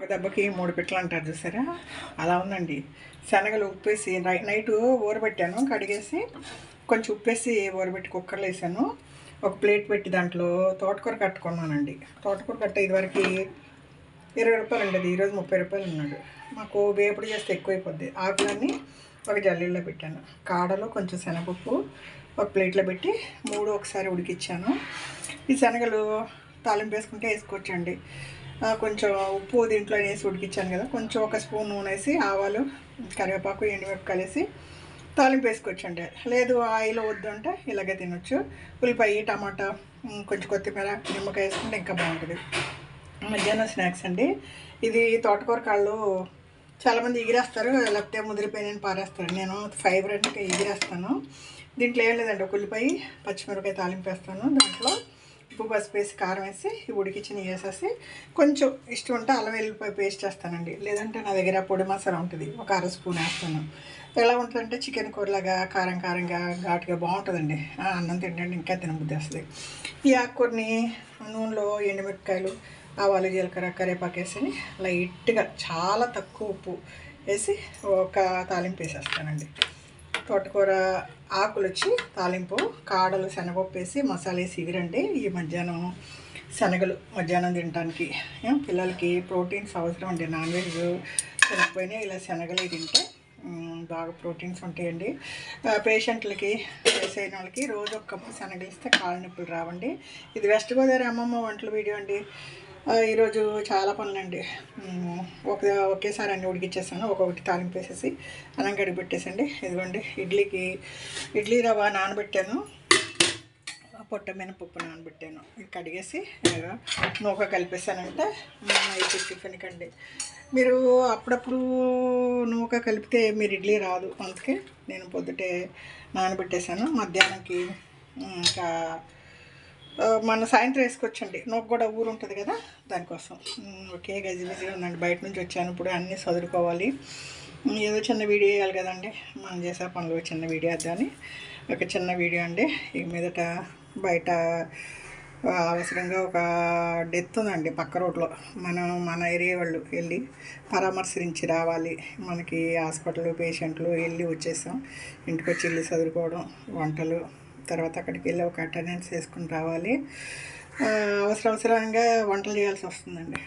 ఒక దెబ్బకి 3 పిట్టలు అంటారు చూసారా, అలా ఉందండి. శనగలు ఉప్పేసి నైటు ఊరబెట్టాను, కడిగేసి కొంచెం ఉప్పేసి ఊరబెట్టి కుక్కర్లో వేసాను. ఒక ప్లేట్ పెట్టి దాంట్లో తోటకూర కట్టుకున్నానండి. తోటకూర కట్ట ఇదివరకు 20 రూపాయలు ఉండేది, ఈరోజు 30 రూపాయలు ఉన్నాడు. మాకు వేపుడు చేస్తే ఎక్కువైపోద్ది. ఆకులన్నీ ఒక జల్లీలో పెట్టాను. కాడలో కొంచెం శనగపప్పు ఒక ప్లేట్లో పెట్టి 3 ఒకసారి ఉడికిచ్చాను. ఈ శనగలు తాలింపు వేసుకుంటే వేసుకోవచ్చండి. కొంచెం ఉప్పు దీంట్లో వేసి ఉడికిచ్చాను కదా, కొంచెం ఒక స్పూన్ నూనె వేసి ఆవాలు, కరివేపాకు, ఎండుమిరపకాయలు వేసి తాలింపు వేసుకోవచ్చండి. లేదు ఆయిల్ వద్దు అంటే ఇలాగే తినొచ్చు. ఉల్లిపాయ, టమాటా, కొంచెం కొత్తిమీర, నిమ్మకాయ వేసుకుంటే ఇంకా బాగుంటుంది. మధ్యాహ్నం స్నాక్స్ అండి. ఇది తోటకూర కాళ్ళు చాలామంది ఎగిరేస్తారు, లేకపోతే ముదిరిపోయిన పారేస్తారు. నేను ఫైబర్ అంటే ఎగిరేస్తాను. దీంట్లో ఏం లేదండి, ఒక ఉల్లిపాయ, పచ్చిమిరపకాయ తాలింపు వేస్తాను. దాంట్లో ఉప్పు, పసుపు వేసి, కారం వేసి ఉడికించి వేసేసి కొంచెం ఇష్టం ఉంటే అల్లం వెల్లుల్లిపాయ పేస్ట్ వేస్తానండి. లేదంటే నా దగ్గర పొడి మసాలా ఉంటుంది, ఒక 1/2 స్పూన్ వేస్తాను. ఎలా ఉంటుందంటే చికెన్ కూరలాగా కారం కారంగా ఘాటుగా బాగుంటుందండి. అన్నం తింటే ఇంకా తినబుద్ధి వస్తుంది. ఈ ఆకుకూరని నూనెలో ఎండుమిరపకాయలు, ఆవాలు, జీలకర్ర, కరివేపాకు వేసి లైట్గా చాలా తక్కువ ఉప్పు వేసి ఒక తాలింపు వేసేస్తానండి. తోటకూర ఆకులు వచ్చి తాలింపు, కాడలు శనగపప్పు వేసి మసాలా వేసి ఎగిరండి. ఈ మధ్యాహ్నం శనగలు మధ్యాహ్నం తినడానికి పిల్లలకి ప్రోటీన్స్ అవసరం అండి. నాన్ వెజ్ తినకపోయినా ఇలా శనగలు తింటే బాగా ప్రోటీన్స్ ఉంటాయండి. పేషెంట్లకి, వేసైన వాళ్ళకి రోజు ఒక కప్పు శనగలు ఇస్తే కాళ్ళ నొప్పులు రావండి. ఇది వెస్ట్ గోదావరి అమ్మమ్మ వంటల వీడియో అండి. ఈరోజు చాలా పనులండి. ఒకేసారి అన్నీ ఉడికిచ్చేసాను. ఒక్కొక్కటి తాలింపు వేసేసి అన్నం కడిగి పెట్టేసండి. ఇదిగోండి ఇడ్లీ రవ్వ నానబెట్టాను, పొట్ట మినపప్పు నానబెట్టాను. ఇది కడిగేసి నూక కలిపేసానంటే అయితే టిఫిన్కి అండి. మీరు అప్పుడప్పుడు నూక కలిపితే మీరు ఇడ్లీ రాదు, అందుకే నేను పొద్దుటే నానబెట్టేశాను. మధ్యాహ్నంకి ఇంకా మన సాయంత్రం వేసుకోవచ్చండి. నూక కూడా ఊరు ఉంటుంది కదా, దానికోసం. ఒకే గజిబిజిగా ఉందండి. బయట నుంచి వచ్చాను, ఇప్పుడు అన్నీ చదువుకోవాలి. ఏదో చిన్న వీడియో వేయాలి కదండి, మనం చేసే పనులు చిన్న వీడియో వేద్దామని ఒక చిన్న వీడియో అండి. ఈ మీదట బయట అవసరంగా ఒక డెత్ ఉందండి పక్క రోడ్లో. మన ఏరియా వాళ్ళు వెళ్ళి పరామర్శించి రావాలి. మనకి హాస్పిటల్ పేషెంట్లు వెళ్ళి వచ్చేసాం. ఇంటికి వచ్చి వెళ్ళి చదువుకోవడం, వంటలు, తర్వాత అక్కడికి వెళ్ళి ఒక అటెండెన్స్ వేసుకుని రావాలి. అవసరంగా వంటలు చేయాల్సి వస్తుందండి.